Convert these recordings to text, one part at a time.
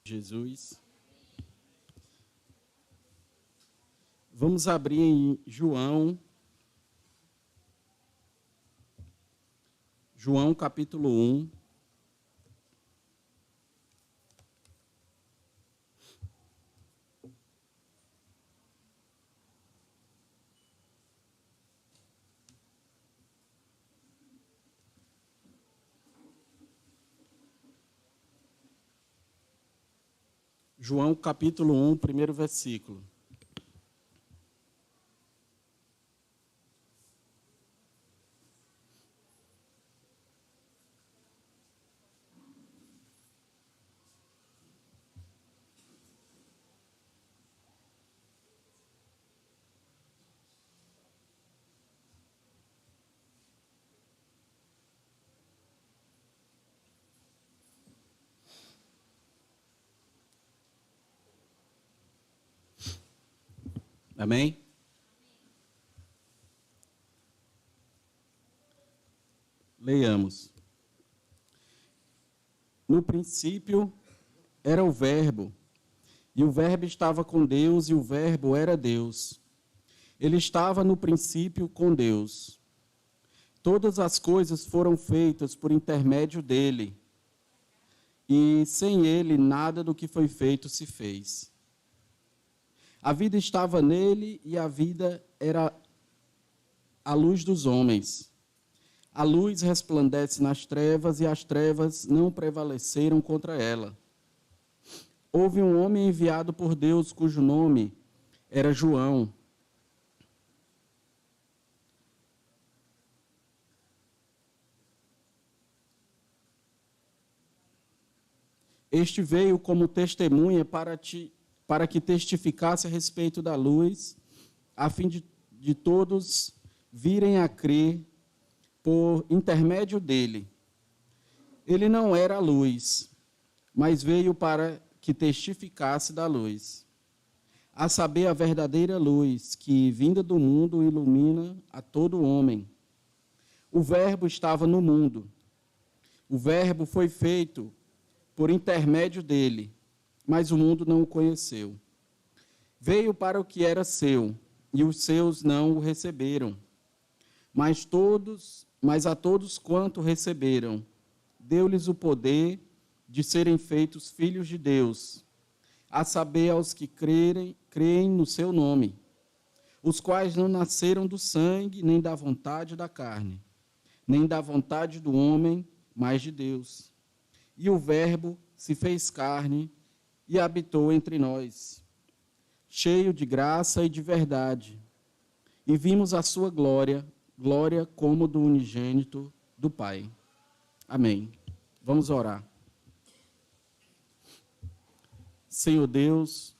Jesus. Vamos abrir em João capítulo 1. João capítulo 1, primeiro versículo. Amém? Leiamos. No princípio era o Verbo, e o Verbo estava com Deus, e o Verbo era Deus. Ele estava no princípio com Deus. Todas as coisas foram feitas por intermédio dele, e sem ele nada do que foi feito se fez. A vida estava nele, e a vida era a luz dos homens. A luz resplandece nas trevas, e as trevas não prevaleceram contra ela. Houve um homem enviado por Deus, cujo nome era João. Este veio como testemunha para que testificasse a respeito da luz, a fim de todos virem a crer por intermédio dele. Ele não era a luz, mas veio para que testificasse da luz, a saber, a verdadeira luz, que, vinda do mundo, ilumina a todo homem. O Verbo estava no mundo. O Verbo foi feito por intermédio dele, mas o mundo não o conheceu. Veio para o que era seu, e os seus não o receberam. Mas a todos quanto receberam, deu-lhes o poder de serem feitos filhos de Deus, a saber, aos que creem no seu nome, os quais não nasceram do sangue, nem da vontade da carne, nem da vontade do homem, mas de Deus. E o Verbo se fez carne e habitou entre nós, cheio de graça e de verdade, e vimos a sua glória como do unigênito do Pai. Amém. Vamos orar. Senhor Deus,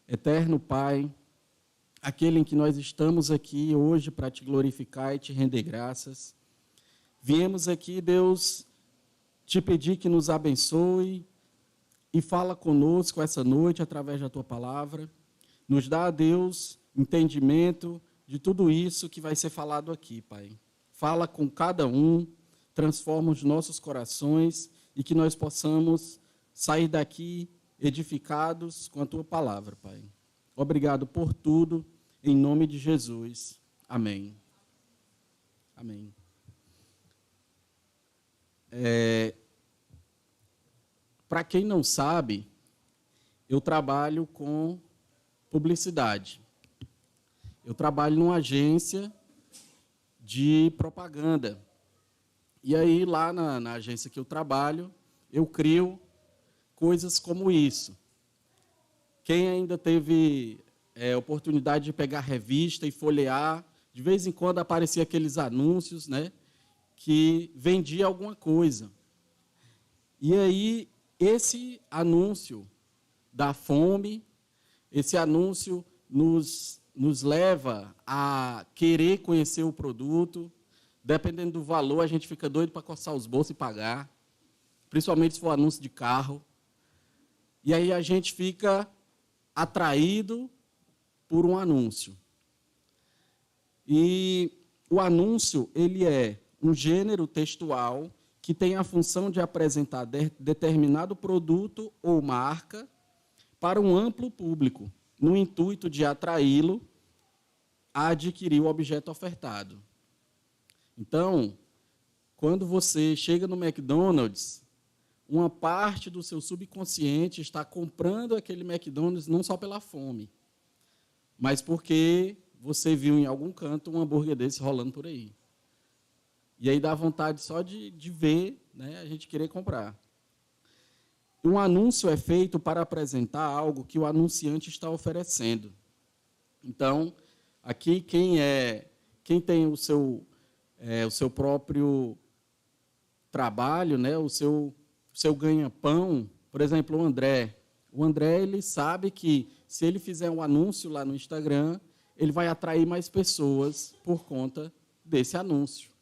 eterno Pai, aquele em que nós estamos aqui hoje para te glorificar e te render graças, viemos aqui, Deus, te pedir que nos abençoe e fala conosco essa noite através da tua palavra. Nos dá, Deus, entendimento de tudo isso que vai ser falado aqui, Pai. Fala com cada um, transforma os nossos corações e que nós possamos sair daqui edificados com a tua palavra, Pai. Obrigado por tudo, em nome de Jesus. Amém. Amém. Para quem não sabe, eu trabalho com publicidade. Eu trabalho numa agência de propaganda. E aí, lá na agência que eu trabalho, eu crio coisas como isso. Quem ainda teve oportunidade de pegar revista e folhear, de vez em quando aparecia aqueles anúncios, né, que vendia alguma coisa. E aí, esse anúncio da fome, esse anúncio nos leva a querer conhecer o produto. Dependendo do valor, a gente fica doido para coçar os bolsos e pagar, principalmente se for anúncio de carro. E aí a gente fica atraído por um anúncio. E o anúncio, ele é um gênero textual que tem a função de apresentar determinado produto ou marca para um amplo público, no intuito de atraí-lo a adquirir o objeto ofertado. Então, quando você chega no McDonald's, uma parte do seu subconsciente está comprando aquele McDonald's não só pela fome, mas porque você viu em algum canto um hambúrguer desse rolando por aí. E aí dá vontade só de ver, né, a gente querer comprar. Um anúncio é feito para apresentar algo que o anunciante está oferecendo. Então, aqui quem tem o seu próprio trabalho, né, o seu ganha-pão, por exemplo, o André. O André, ele sabe que se ele fizer um anúncio lá no Instagram, ele vai atrair mais pessoas por conta desse anúncio.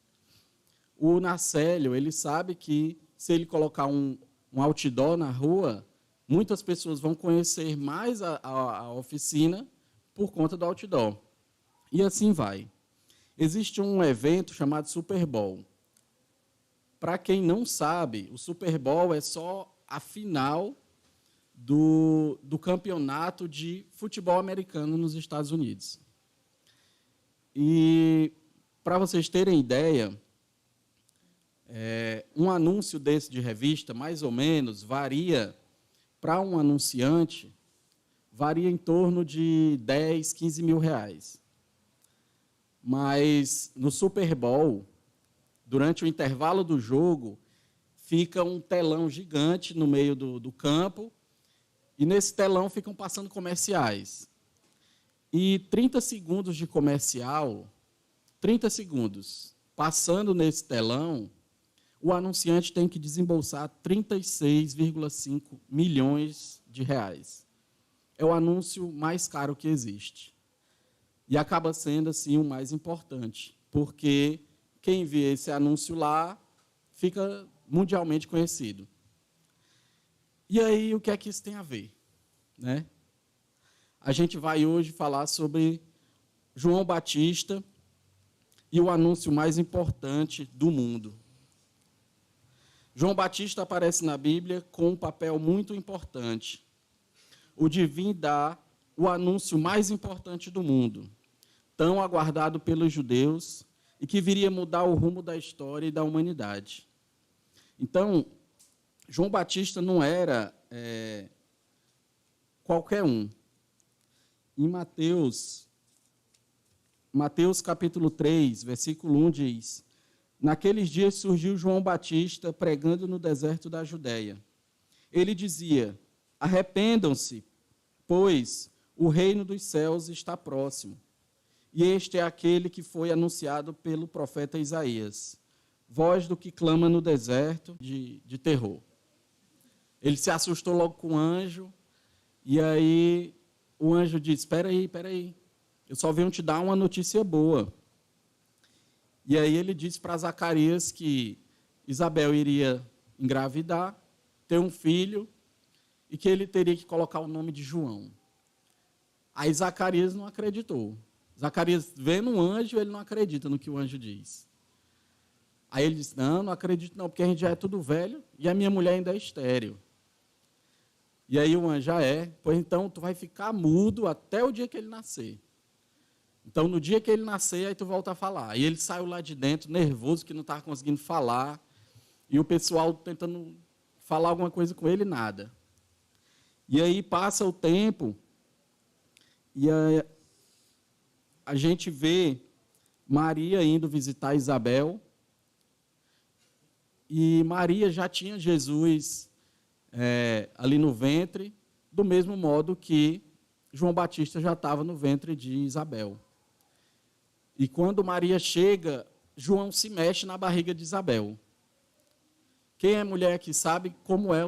O Narcélio, ele sabe que se ele colocar um outdoor na rua, muitas pessoas vão conhecer mais a oficina por conta do outdoor. E assim vai. Existe um evento chamado Super Bowl. Para quem não sabe, o Super Bowl é só a final do campeonato de futebol americano nos Estados Unidos. E, para vocês terem ideia, um anúncio desse de revista, mais ou menos, varia, para um anunciante, varia em torno de 10, 15 mil reais. Mas, no Super Bowl, durante o intervalo do jogo, fica um telão gigante no meio do campo, e nesse telão ficam passando comerciais. E 30 segundos de comercial, 30 segundos, passando nesse telão, o anunciante tem que desembolsar 36,5 milhões de reais. É o anúncio mais caro que existe. E acaba sendo, assim, o mais importante, porque quem vê esse anúncio lá fica mundialmente conhecido. E aí, o que é que isso tem a ver, né? A gente vai hoje falar sobre João Batista e o anúncio mais importante do mundo. João Batista aparece na Bíblia com um papel muito importante, o de vir dar o anúncio mais importante do mundo, tão aguardado pelos judeus e que viria mudar o rumo da história e da humanidade. Então, João Batista não era qualquer um. Em Mateus capítulo 3, versículo 1 diz: naqueles dias surgiu João Batista pregando no deserto da Judéia. Ele dizia: arrependam-se, pois o reino dos céus está próximo. E este é aquele que foi anunciado pelo profeta Isaías, voz do que clama no deserto de terror. Ele se assustou logo com o anjo, e aí o anjo disse: espera aí, eu só venho te dar uma notícia boa. E aí ele disse para Zacarias que Isabel iria engravidar, ter um filho, e que ele teria que colocar o nome de João. Aí Zacarias não acreditou. Zacarias, vendo um anjo, ele não acredita no que o anjo diz. Aí ele disse: não acredito não, porque a gente já é tudo velho e a minha mulher ainda é estéril. E aí o anjo: pois então tu vai ficar mudo até o dia que ele nascer. Então, no dia que ele nascer, aí tu volta a falar. E ele saiu lá de dentro, nervoso, que não estava conseguindo falar, e o pessoal tentando falar alguma coisa com ele, nada. E aí passa o tempo, e a gente vê Maria indo visitar Isabel, e Maria já tinha Jesus ali no ventre, do mesmo modo que João Batista já estava no ventre de Isabel. E quando Maria chega, João se mexe na barriga de Isabel. Quem é mulher que sabe como é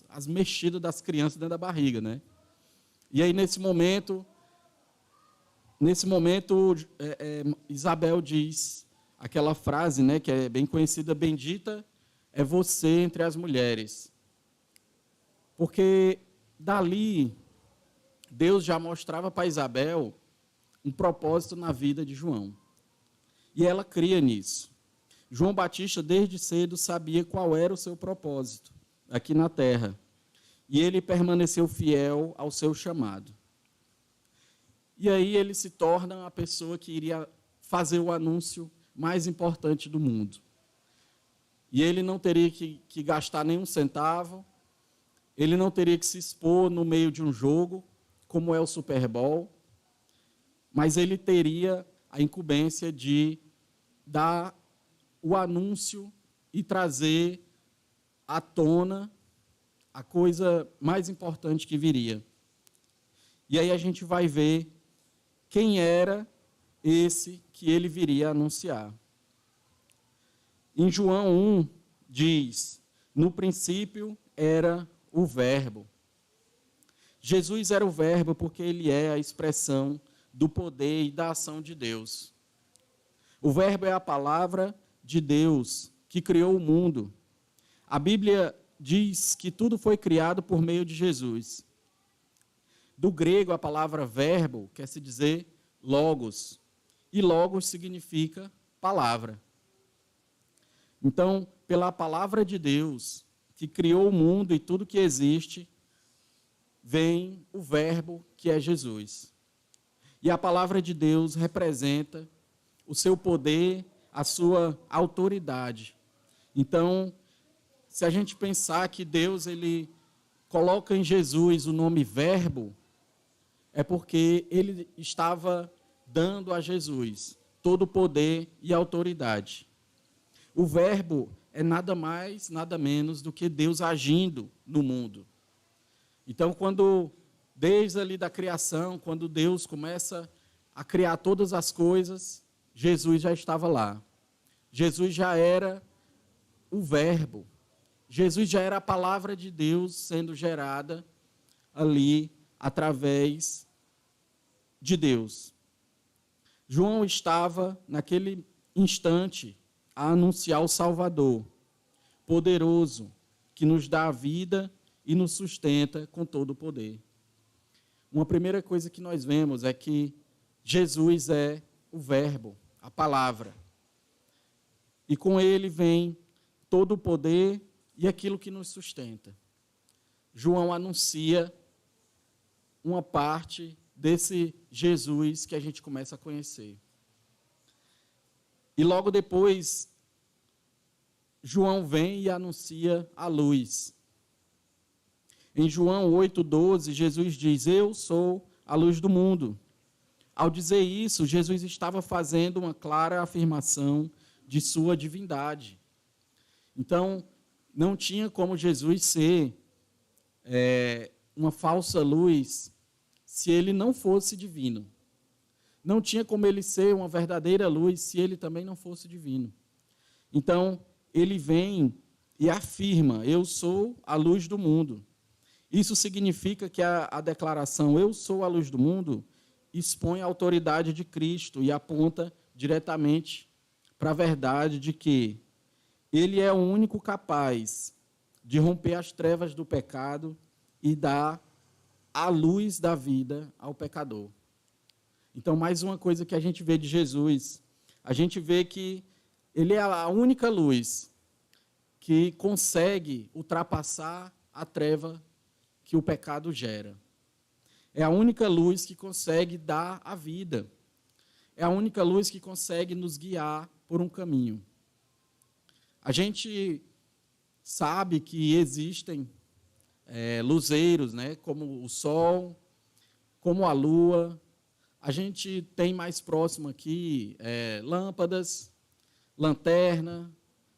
as mexidas das crianças dentro da barriga, né? E aí, nesse momento, Isabel diz aquela frase, né, que é bem conhecida: bendita é você entre as mulheres. Porque dali, Deus já mostrava para Isabel um propósito na vida de João. E ela cria nisso. João Batista, desde cedo, sabia qual era o seu propósito aqui na terra. E ele permaneceu fiel ao seu chamado. E aí ele se torna a pessoa que iria fazer o anúncio mais importante do mundo. E ele não teria que gastar nenhum centavo, ele não teria que se expor no meio de um jogo, como é o Super Bowl, mas ele teria a incumbência de dar o anúncio e trazer à tona a coisa mais importante que viria. E aí a gente vai ver quem era esse que ele viria a anunciar. Em João 1, diz, no princípio era o Verbo. Jesus era o Verbo porque ele é a expressão do poder e da ação de Deus. O Verbo é a palavra de Deus que criou o mundo. A Bíblia diz que tudo foi criado por meio de Jesus. Do grego, a palavra verbo quer se dizer logos. E logos significa palavra. Então, pela palavra de Deus, que criou o mundo e tudo que existe, vem o verbo que é Jesus. E a palavra de Deus representa o seu poder, a sua autoridade. Então, se a gente pensar que Deus ele coloca em Jesus o nome verbo, é porque ele estava dando a Jesus todo o poder e autoridade. O verbo é nada mais, nada menos do que Deus agindo no mundo. Então, desde ali da criação, quando Deus começa a criar todas as coisas, Jesus já estava lá. Jesus já era o verbo. Jesus já era a palavra de Deus sendo gerada ali através de Deus. João estava, naquele instante, a anunciar o Salvador, poderoso, que nos dá a vida e nos sustenta com todo o poder. Uma primeira coisa que nós vemos é que Jesus é o Verbo, a palavra. E com ele vem todo o poder e aquilo que nos sustenta. João anuncia uma parte desse Jesus que a gente começa a conhecer. E logo depois, João vem e anuncia a luz. Em João 8,12, Jesus diz, eu sou a luz do mundo. Ao dizer isso, Jesus estava fazendo uma clara afirmação de sua divindade. Então, não tinha como Jesus ser uma falsa luz se ele não fosse divino. Não tinha como ele ser uma verdadeira luz se ele também não fosse divino. Então, ele vem e afirma, eu sou a luz do mundo. Isso significa que a declaração, eu sou a luz do mundo, expõe a autoridade de Cristo e aponta diretamente para a verdade de que ele é o único capaz de romper as trevas do pecado e dar a luz da vida ao pecador. Então, mais uma coisa que a gente vê de Jesus, a gente vê que ele é a única luz que consegue ultrapassar a treva que o pecado gera. É a única luz que consegue dar a vida. É a única luz que consegue nos guiar por um caminho. A gente sabe que existem luzeiros, né, como o sol, como a lua. A gente tem mais próximo aqui lâmpadas, lanterna,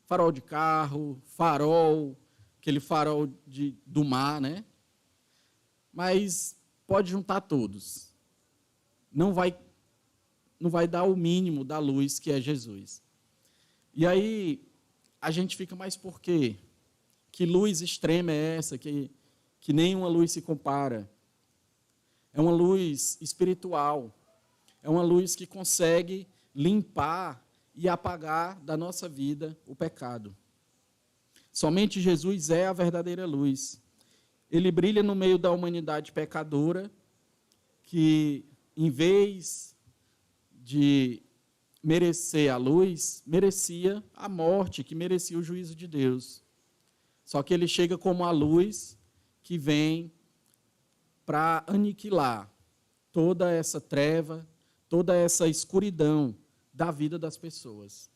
farol de carro, farol, aquele farol do mar, né? Mas pode juntar todos. Não vai dar o mínimo da luz que é Jesus. E aí a gente fica, mas por quê? Que luz extrema é essa que nenhuma luz se compara? É uma luz espiritual. É uma luz que consegue limpar e apagar da nossa vida o pecado. Somente Jesus é a verdadeira luz. Ele brilha no meio da humanidade pecadora, que, em vez de merecer a luz, merecia a morte, que merecia o juízo de Deus. Só que ele chega como a luz que vem para aniquilar toda essa treva, toda essa escuridão da vida das pessoas.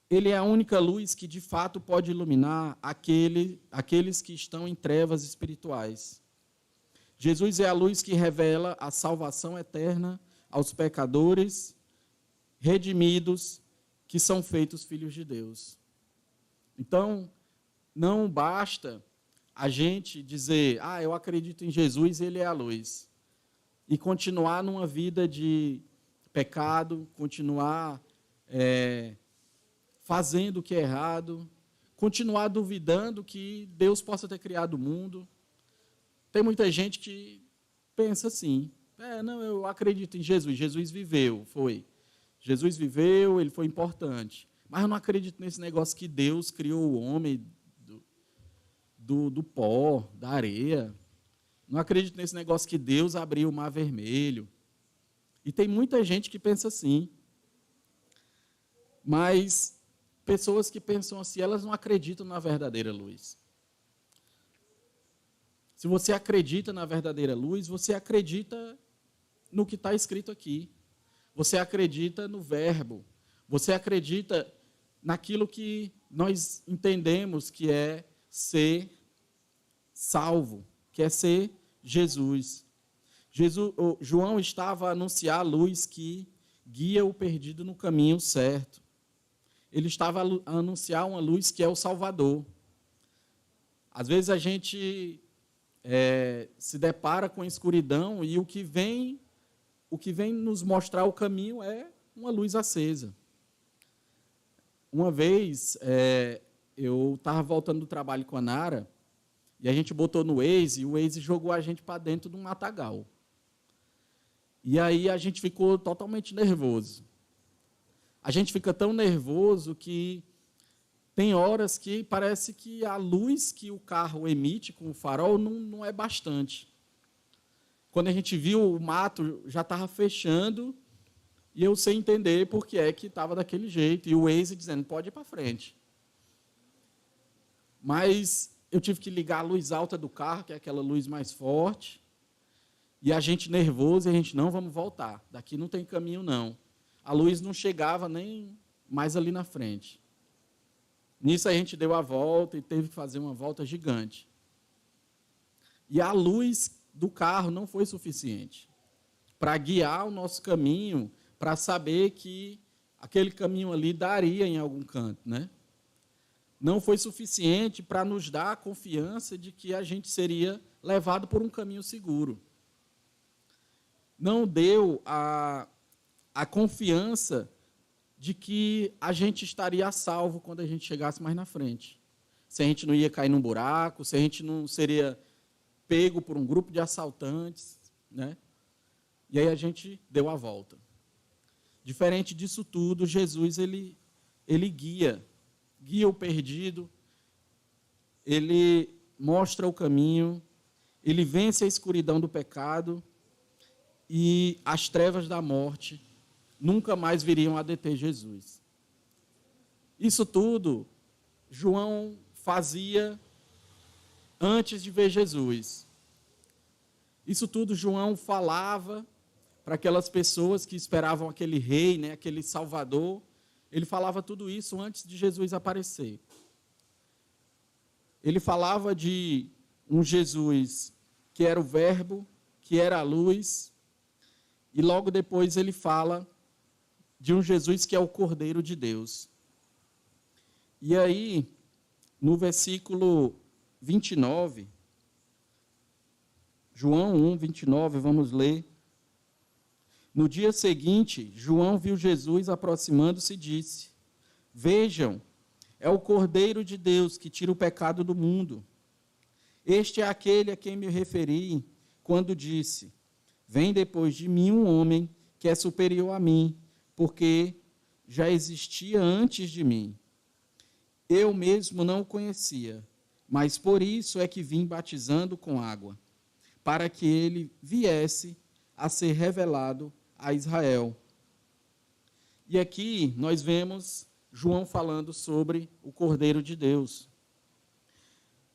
Ele é a única luz que, de fato, pode iluminar aqueles que estão em trevas espirituais. Jesus é a luz que revela a salvação eterna aos pecadores redimidos que são feitos filhos de Deus. Então, não basta a gente dizer, eu acredito em Jesus, ele é a luz, e continuar numa vida de pecado, continuar fazendo o que é errado, continuar duvidando que Deus possa ter criado o mundo. Tem muita gente que pensa assim, eu acredito em Jesus, Jesus viveu, Jesus viveu, ele foi importante, mas eu não acredito nesse negócio que Deus criou o homem do pó, da areia. Não acredito nesse negócio que Deus abriu o mar vermelho. E tem muita gente que pensa assim. Mas pessoas que pensam assim, elas não acreditam na verdadeira luz. Se você acredita na verdadeira luz, você acredita no que está escrito aqui. Você acredita no verbo. Você acredita naquilo que nós entendemos que é ser salvo, que é ser Jesus. João estava a anunciar a luz que guia o perdido no caminho certo. Ele estava a anunciar uma luz que é o Salvador. Às vezes a gente se depara com a escuridão e o que vem nos mostrar o caminho é uma luz acesa. Uma vez, eu estava voltando do trabalho com a Nara, e a gente botou no Waze, e o Waze jogou a gente para dentro de um matagal. E aí a gente ficou totalmente nervoso. A gente fica tão nervoso que tem horas que parece que a luz que o carro emite com o farol não é bastante. Quando a gente viu, o mato já estava fechando, e eu sem entender por que é que estava daquele jeito, e o Waze dizendo, pode ir para frente. Mas eu tive que ligar a luz alta do carro, que é aquela luz mais forte, e a gente nervoso, e a gente, não, vamos voltar, daqui não tem caminho não. A luz não chegava nem mais ali na frente. Nisso a gente deu a volta e teve que fazer uma volta gigante. E a luz do carro não foi suficiente para guiar o nosso caminho, para saber que aquele caminho ali daria em algum canto, né? Não foi suficiente para nos dar a confiança de que a gente seria levado por um caminho seguro. Não deu a confiança de que a gente estaria a salvo quando a gente chegasse mais na frente. Se a gente não ia cair num buraco, se a gente não seria pego por um grupo de assaltantes, né? E aí a gente deu a volta. Diferente disso tudo, Jesus ele guia o perdido, ele mostra o caminho, ele vence a escuridão do pecado e as trevas da morte nunca mais viriam a deter Jesus. Isso tudo João fazia antes de ver Jesus. Isso tudo João falava para aquelas pessoas que esperavam aquele rei, né, aquele salvador. Ele falava tudo isso antes de Jesus aparecer. Ele falava de um Jesus que era o verbo, que era a luz, e logo depois ele fala de um Jesus que é o Cordeiro de Deus. E aí, no versículo 29, João 1, 29, vamos ler. No dia seguinte, João viu Jesus aproximando-se e disse: Vejam, é o Cordeiro de Deus que tira o pecado do mundo. Este é aquele a quem me referi quando disse: Vem depois de mim um homem que é superior a mim, porque já existia antes de mim. Eu mesmo não o conhecia, mas por isso é que vim batizando com água, para que ele viesse a ser revelado a Israel. E aqui nós vemos João falando sobre o Cordeiro de Deus.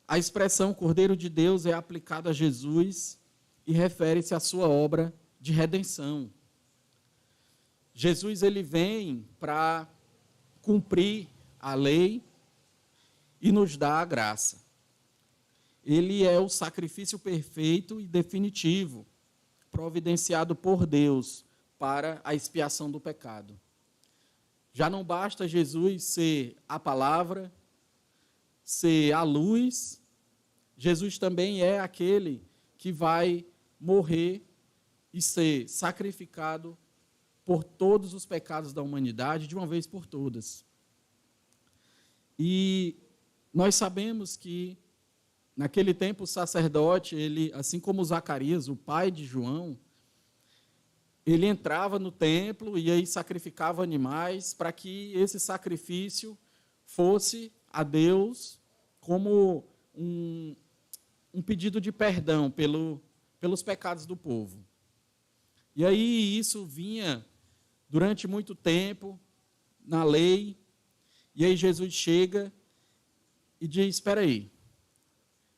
A expressão Cordeiro de Deus é aplicada a Jesus e refere-se à sua obra de redenção. Jesus ele vem para cumprir a lei e nos dar a graça. Ele é o sacrifício perfeito e definitivo, providenciado por Deus para a expiação do pecado. Já não basta Jesus ser a palavra, ser a luz, Jesus também é aquele que vai morrer e ser sacrificado por todos os pecados da humanidade, de uma vez por todas. E nós sabemos que, naquele tempo, o sacerdote, ele, assim como Zacarias, o pai de João, ele entrava no templo e aí sacrificava animais para que esse sacrifício fosse a Deus como um pedido de perdão pelos pecados do povo. E aí isso vinha durante muito tempo na lei, e aí Jesus chega e diz, espera aí,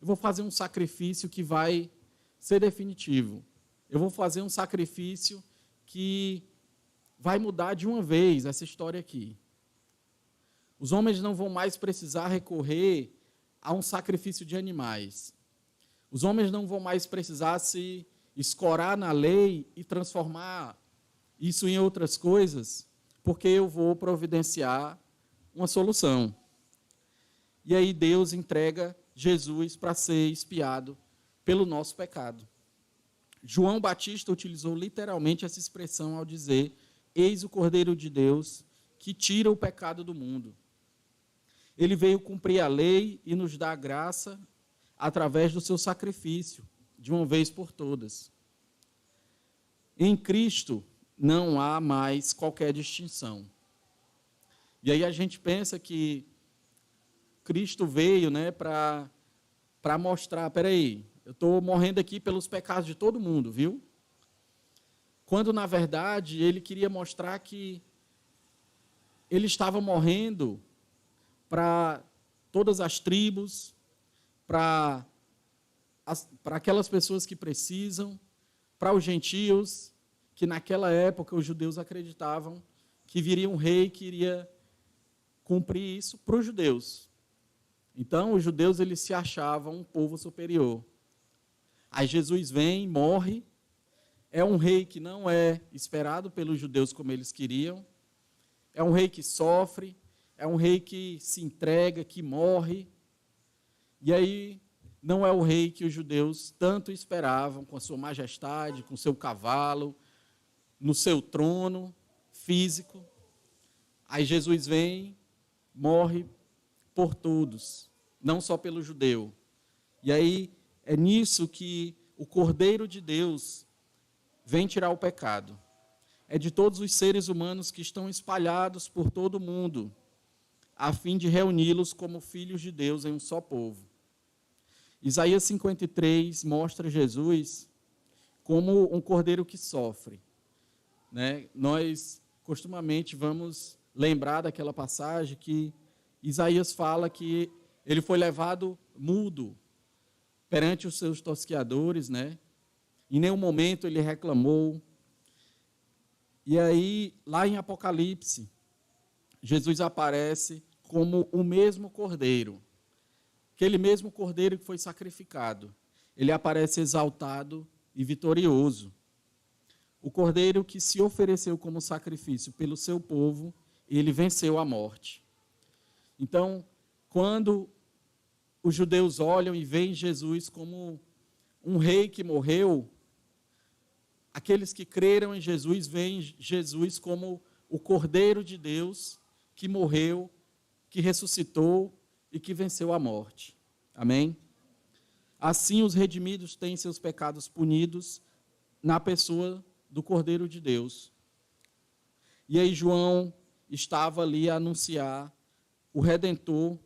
eu vou fazer um sacrifício que vai ser definitivo. Eu vou fazer um sacrifício que vai mudar de uma vez essa história aqui. Os homens não vão mais precisar recorrer a um sacrifício de animais. Os homens não vão mais precisar se escorar na lei e transformar isso em outras coisas, porque eu vou providenciar uma solução. E aí Deus entrega Jesus para ser expiado pelo nosso pecado. João Batista utilizou literalmente essa expressão ao dizer, eis o Cordeiro de Deus que tira o pecado do mundo. Ele veio cumprir a lei e nos dar a graça através do seu sacrifício, de uma vez por todas. Em Cristo não há mais qualquer distinção. E aí a gente pensa que Cristo veio, né, para mostrar, espera aí, eu estou morrendo aqui pelos pecados de todo mundo, viu? Quando, na verdade, ele queria mostrar que ele estava morrendo para todas as tribos, para aquelas pessoas que precisam, para os gentios, que naquela época os judeus acreditavam que viria um rei que iria cumprir isso para os judeus. Então, os judeus eles se achavam um povo superior. Aí Jesus vem, morre, é um rei que não é esperado pelos judeus como eles queriam, é um rei que sofre, é um rei que se entrega, que morre, e aí não é o rei que os judeus tanto esperavam, com a sua majestade, com o seu cavalo, no seu trono físico. Aí Jesus vem, morre por todos, não só pelo judeu. E aí é nisso que o Cordeiro de Deus vem tirar o pecado. É de todos os seres humanos que estão espalhados por todo o mundo, a fim de reuni-los como filhos de Deus em um só povo. Isaías 53 mostra Jesus como um cordeiro que sofre. Né? Nós, costumamente, vamos lembrar daquela passagem que Isaías fala que ele foi levado mudo perante os seus tosqueadores, né? Em nenhum momento ele reclamou. E aí, lá em Apocalipse, Jesus aparece como o mesmo cordeiro. Aquele mesmo cordeiro que foi sacrificado. Ele aparece exaltado e vitorioso. O cordeiro que se ofereceu como sacrifício pelo seu povo, ele venceu a morte. Então, quando os judeus olham e veem Jesus como um rei que morreu, aqueles que creram em Jesus veem Jesus como o Cordeiro de Deus que morreu, que ressuscitou e que venceu a morte. Amém? Assim, os redimidos têm seus pecados punidos na pessoa do Cordeiro de Deus. E aí João estava ali a anunciar o Redentor,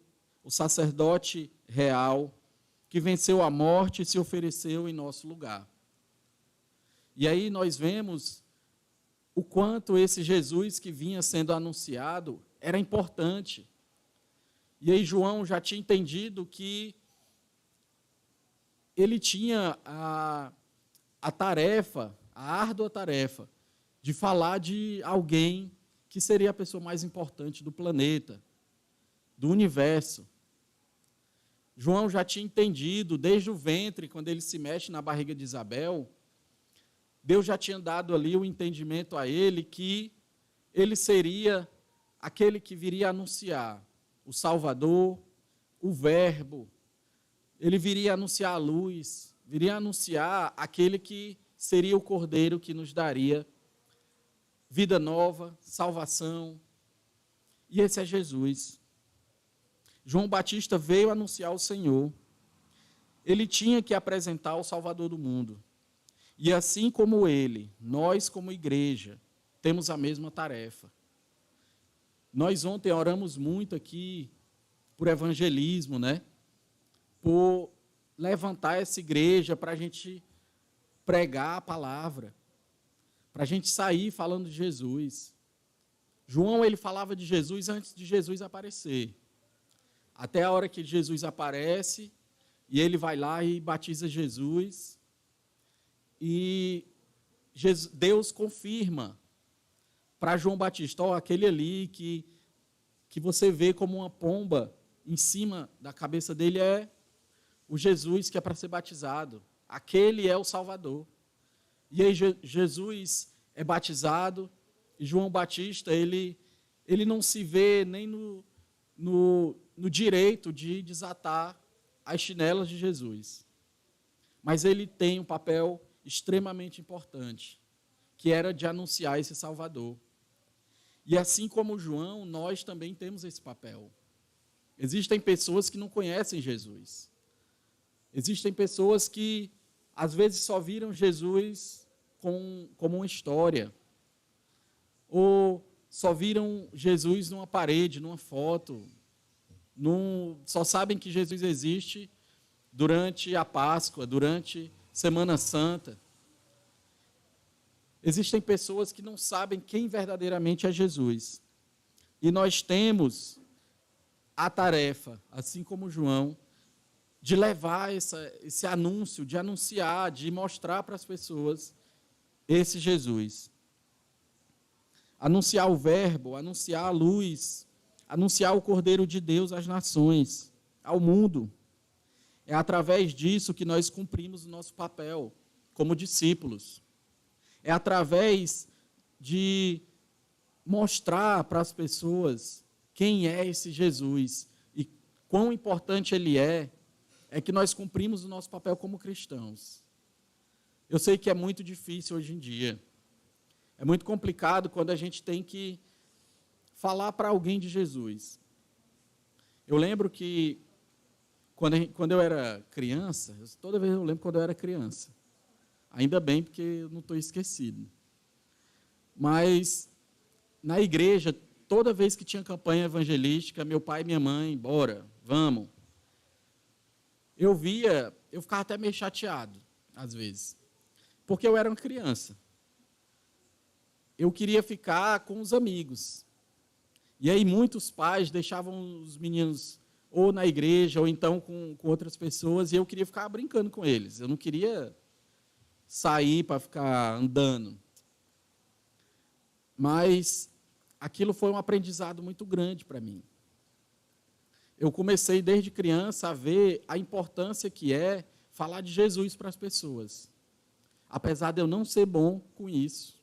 o sacerdote real, que venceu a morte e se ofereceu em nosso lugar. E aí nós vemos o quanto esse Jesus que vinha sendo anunciado era importante. E aí João já tinha entendido que ele tinha a tarefa, a árdua tarefa, de falar de alguém que seria a pessoa mais importante do planeta, do universo. João já tinha entendido, desde o ventre, quando ele se mexe na barriga de Isabel, Deus já tinha dado ali o entendimento a ele que ele seria aquele que viria anunciar o Salvador, o Verbo. Ele viria anunciar a luz, viria anunciar aquele que seria o Cordeiro que nos daria vida nova, salvação. E esse é Jesus. João Batista veio anunciar o Senhor. Ele tinha que apresentar o Salvador do mundo. E assim como ele, nós como igreja, temos a mesma tarefa. Nós ontem oramos muito aqui por evangelismo, né? Por levantar essa igreja para a gente pregar a palavra, para a gente sair falando de Jesus. João, ele falava de Jesus antes de Jesus aparecer. Até a hora que Jesus aparece, e ele vai lá e batiza Jesus, e Deus confirma para João Batista, aquele ali que você vê como uma pomba em cima da cabeça dele é o Jesus que é para ser batizado. Aquele é o Salvador. E aí Jesus é batizado, e João Batista, ele não se vê nem no direito de desatar as chinelas de Jesus. Mas ele tem um papel extremamente importante, que era de anunciar esse Salvador. E assim como João, nós também temos esse papel. Existem pessoas que não conhecem Jesus. Existem pessoas que, às vezes, só viram Jesus como uma história. Ou só viram Jesus numa parede, numa foto. Só sabem que Jesus existe durante a Páscoa, durante Semana Santa. Existem pessoas que não sabem quem verdadeiramente é Jesus. E nós temos a tarefa, assim como João, de levar esse anúncio, de anunciar, de mostrar para as pessoas esse Jesus. Anunciar o Verbo, anunciar a luz, anunciar o Cordeiro de Deus às nações, ao mundo. É através disso que nós cumprimos o nosso papel como discípulos. É através de mostrar para as pessoas quem é esse Jesus e quão importante ele é que nós cumprimos o nosso papel como cristãos. Eu sei que é muito difícil hoje em dia. É muito complicado quando a gente tem que falar para alguém de Jesus. Eu lembro que quando eu era criança, toda vez eu lembro quando eu era criança. Ainda bem, porque eu não estou esquecido. Mas, na igreja, toda vez que tinha campanha evangelística, meu pai e minha mãe, bora, vamos. Eu ficava até meio chateado, às vezes, porque eu era uma criança. Eu queria ficar com os amigos. E aí muitos pais deixavam os meninos ou na igreja, ou então com outras pessoas, e eu queria ficar brincando com eles. Eu não queria sair para ficar andando. Mas aquilo foi um aprendizado muito grande para mim. Eu comecei desde criança a ver a importância que é falar de Jesus para as pessoas. Apesar de eu não ser bom com isso.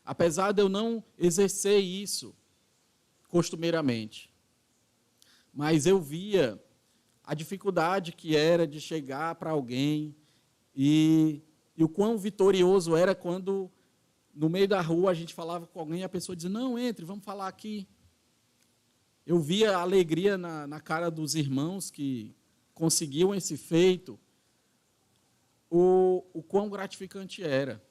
Apesar de eu não exercer isso costumeiramente. Mas eu via a dificuldade que era de chegar para alguém e o quão vitorioso era quando, no meio da rua, a gente falava com alguém e a pessoa dizia, não, entre, vamos falar aqui. Eu via a alegria na cara dos irmãos que conseguiam esse feito, o quão gratificante era.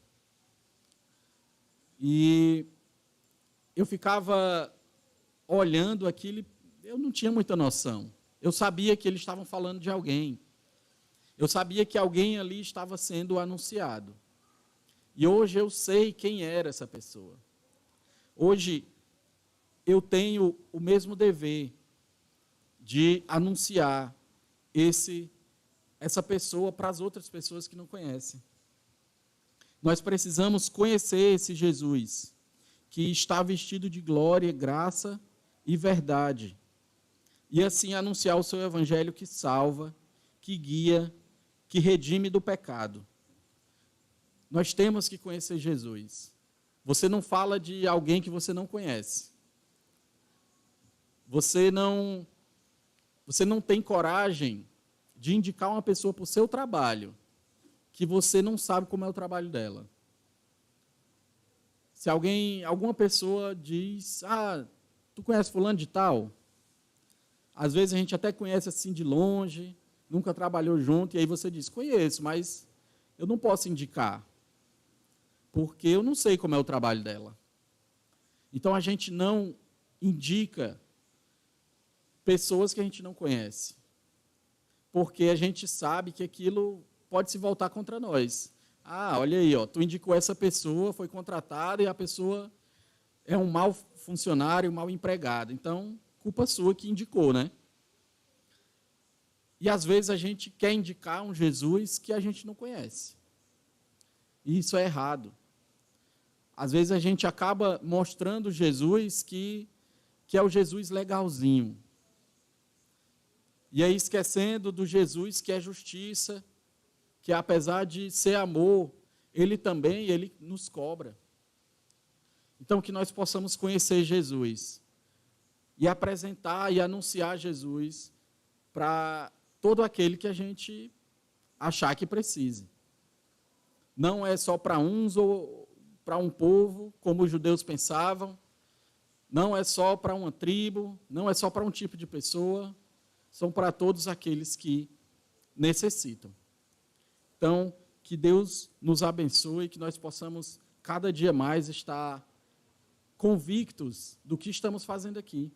E eu ficava olhando aquilo, eu não tinha muita noção. Eu sabia que eles estavam falando de alguém. Eu sabia que alguém ali estava sendo anunciado. E hoje eu sei quem era essa pessoa. Hoje eu tenho o mesmo dever de anunciar essa pessoa para as outras pessoas que não conhecem. Nós precisamos conhecer esse Jesus, que está vestido de glória, graça e verdade. E assim anunciar o seu evangelho que salva, que guia, que redime do pecado. Nós temos que conhecer Jesus. Você não fala de alguém que você não conhece. Você não tem coragem de indicar uma pessoa para o seu trabalho que você não sabe como é o trabalho dela. Se alguma pessoa diz, tu conhece fulano de tal? Às vezes a gente até conhece assim de longe, nunca trabalhou junto, e aí você diz, conheço, mas eu não posso indicar, porque eu não sei como é o trabalho dela. Então a gente não indica pessoas que a gente não conhece, porque a gente sabe que aquilo pode se voltar contra nós. Olha aí, tu indicou essa pessoa, foi contratada e a pessoa é um mau funcionário, um mau empregado. Então, culpa sua que indicou, né? E às vezes a gente quer indicar um Jesus que a gente não conhece. E isso é errado. Às vezes a gente acaba mostrando Jesus que é o Jesus legalzinho. E aí esquecendo do Jesus que é justiça, que apesar de ser amor, ele nos cobra. Então que nós possamos conhecer Jesus e apresentar e anunciar Jesus para todo aquele que a gente achar que precise. Não é só para uns ou para um povo, como os judeus pensavam, não é só para uma tribo, não é só para um tipo de pessoa, são para todos aqueles que necessitam. Então, que Deus nos abençoe, que nós possamos cada dia mais estar convictos do que estamos fazendo aqui.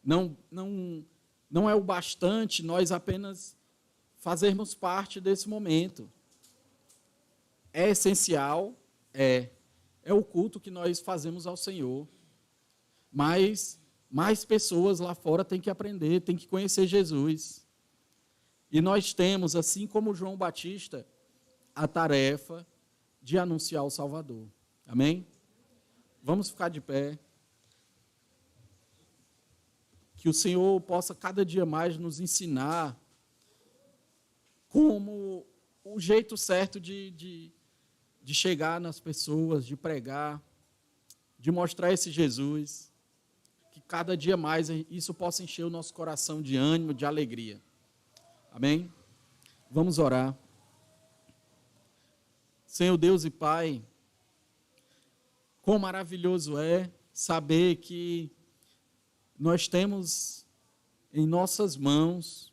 Não é o bastante nós apenas fazermos parte desse momento. É essencial, é o culto que nós fazemos ao Senhor. Mas mais pessoas lá fora têm que aprender, têm que conhecer Jesus. E nós temos, assim como João Batista, a tarefa de anunciar o Salvador. Amém? Vamos ficar de pé. Que o Senhor possa cada dia mais nos ensinar como o jeito certo de chegar nas pessoas, de pregar, de mostrar esse Jesus. Que cada dia mais isso possa encher o nosso coração de ânimo, de alegria. Amém? Vamos orar. Senhor Deus e Pai, quão maravilhoso é saber que nós temos em nossas mãos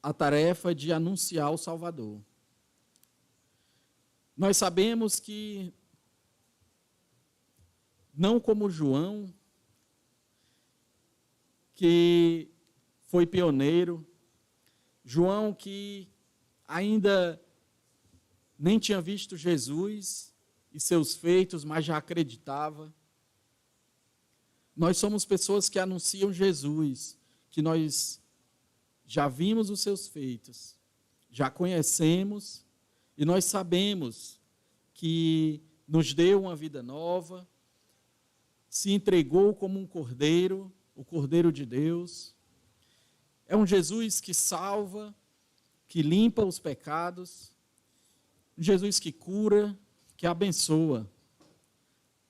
a tarefa de anunciar o Salvador. Nós sabemos que, não como João, que foi pioneiro, João que ainda nem tinha visto Jesus e seus feitos, mas já acreditava. Nós somos pessoas que anunciam Jesus, que nós já vimos os seus feitos, já conhecemos e nós sabemos que nos deu uma vida nova, se entregou como um cordeiro, o Cordeiro de Deus. É um Jesus que salva, que limpa os pecados, um Jesus que cura, que abençoa.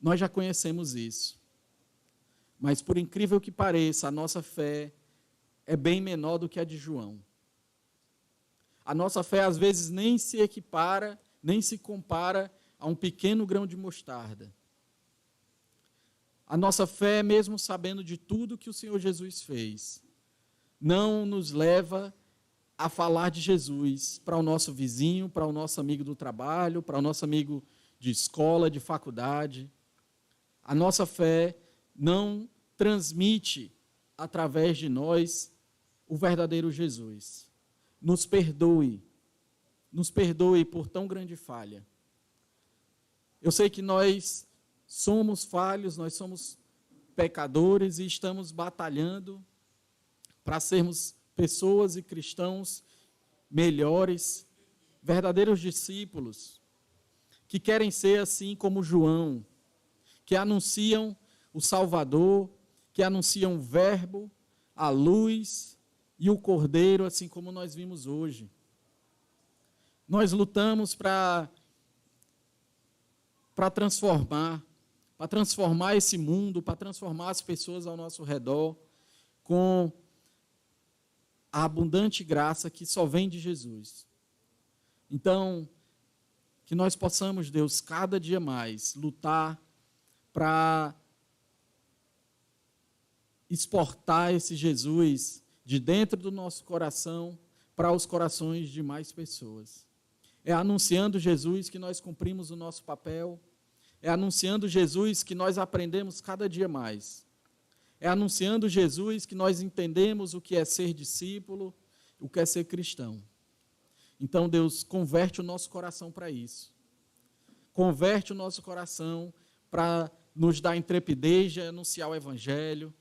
Nós já conhecemos isso. Mas, por incrível que pareça, a nossa fé é bem menor do que a de João. A nossa fé, às vezes, nem se equipara, nem se compara a um pequeno grão de mostarda. A nossa fé, mesmo sabendo de tudo que o Senhor Jesus fez, não nos leva a falar de Jesus para o nosso vizinho, para o nosso amigo do trabalho, para o nosso amigo de escola, de faculdade. A nossa fé não transmite através de nós o verdadeiro Jesus. Nos perdoe por tão grande falha. Eu sei que nós somos falhos, nós somos pecadores e estamos batalhando para sermos pessoas e cristãos melhores, verdadeiros discípulos, que querem ser assim como João, que anunciam o Salvador, que anunciam o Verbo, a luz e o Cordeiro, assim como nós vimos hoje. Nós lutamos para transformar esse mundo, para transformar as pessoas ao nosso redor, com a abundante graça que só vem de Jesus. Então, que nós possamos, Deus, cada dia mais lutar para exportar esse Jesus de dentro do nosso coração para os corações de mais pessoas. É anunciando Jesus que nós cumprimos o nosso papel, é anunciando Jesus que nós aprendemos cada dia mais. É anunciando Jesus que nós entendemos o que é ser discípulo, o que é ser cristão. Então, Deus, converte o nosso coração para isso. Converte o nosso coração para nos dar intrepidez de anunciar o Evangelho,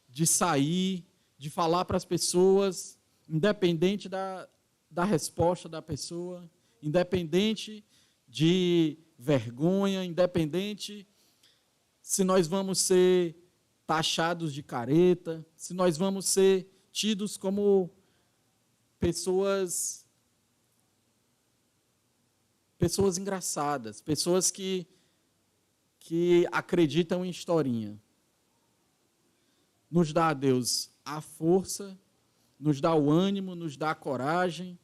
de sair, de falar para as pessoas, independente da resposta da pessoa, independente de vergonha, independente se nós vamos ser taxados de careta, se nós vamos ser tidos como pessoas engraçadas, pessoas que acreditam em historinha. Nos dá, Deus, a força, nos dá o ânimo, nos dá a coragem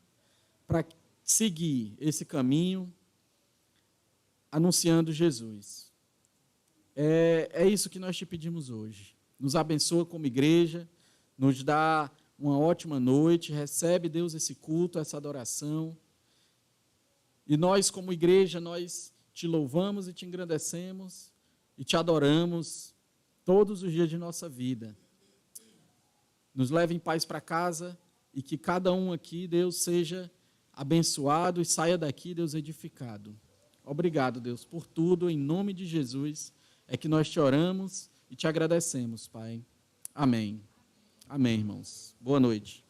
para seguir esse caminho, anunciando Jesus. É isso que nós te pedimos hoje. Nos abençoa como igreja, nos dá uma ótima noite, recebe, Deus, esse culto, essa adoração. E nós, como igreja, nós te louvamos e te engrandecemos e te adoramos todos os dias de nossa vida. Nos leve em paz para casa e que cada um aqui, Deus, seja abençoado e saia daqui, Deus, edificado. Obrigado, Deus, por tudo, em nome de Jesus, é que nós te oramos e te agradecemos, Pai. Amém. Amém, irmãos. Boa noite.